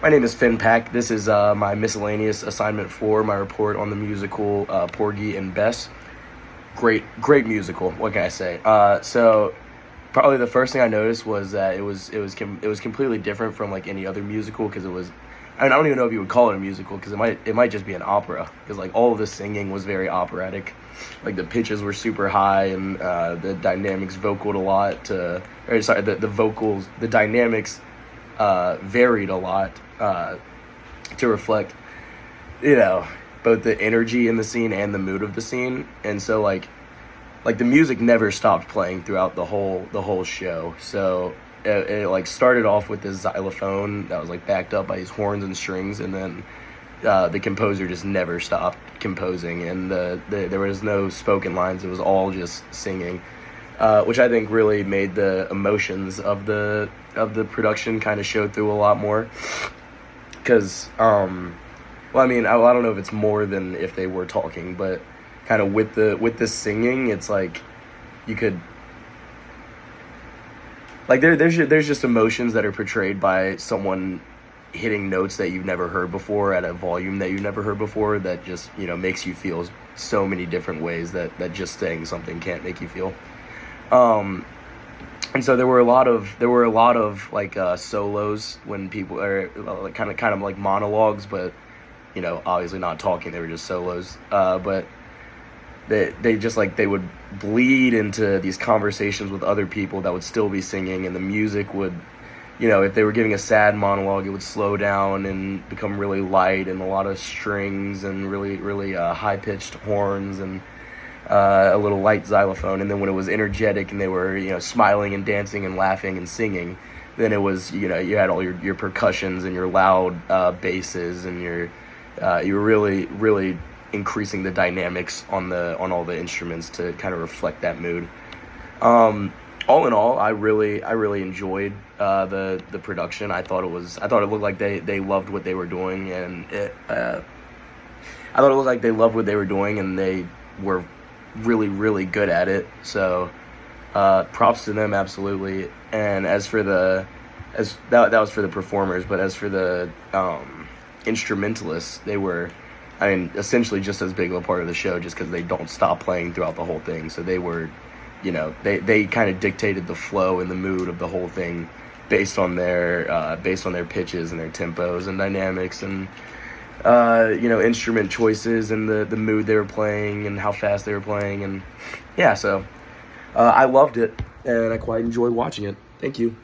My name is Finn Pack. This is my miscellaneous assignment for my report on the musical Porgy and Bess. Great musical. What can I say? So probably the first thing I noticed was that it was completely different from like any other musical because it was. I mean, I don't even know if you would call it a musical because it might just be an opera because like all of the singing was very operatic, like the pitches were super high and the dynamics vocaled a lot. The dynamics varied a lot to reflect, you know, both the energy in the scene and the mood of the scene. And so like the music never stopped playing throughout the whole show. So it like started off with this xylophone that was like backed up by these horns and strings, and then the composer just never stopped composing, and there was no spoken lines. It was all just singing, which I think really made the emotions of the production kind of show through a lot more. Because well, I mean, I don't know if it's more than if they were talking, but kind of with the singing, it's like you could like there's just emotions that are portrayed by someone hitting notes that you've never heard before at a volume that you've never heard before that just, you know, makes you feel so many different ways that just saying something can't make you feel. And so there were a lot of like solos when people are like, kind of like monologues, but you know, obviously not talking. They were just solos. But they just like they would bleed into these conversations with other people that would still be singing, and the music would, you know, if they were giving a sad monologue, it would slow down and become really light and a lot of strings and really high pitched horns and a little light xylophone. And then when it was energetic and they were, you know, smiling and dancing and laughing and singing, then it was, you know, you had all your percussions and your loud basses and you were really increasing the dynamics on all the instruments to kind of reflect that mood. All in all, I really enjoyed the production. I thought it looked like they loved what they were doing, and I thought it looked like they loved what they were doing, and they were really good at it. So props to them, absolutely. And that was for the performers, but as for the instrumentalists, they were, I mean, essentially just as big of a part of the show, just because they don't stop playing throughout the whole thing. So they were, you know, they kind of dictated the flow and the mood of the whole thing based on their pitches and their tempos and dynamics and you know, instrument choices and the mood they were playing and how fast they were playing. And yeah, so I loved it and I quite enjoyed watching it. Thank you.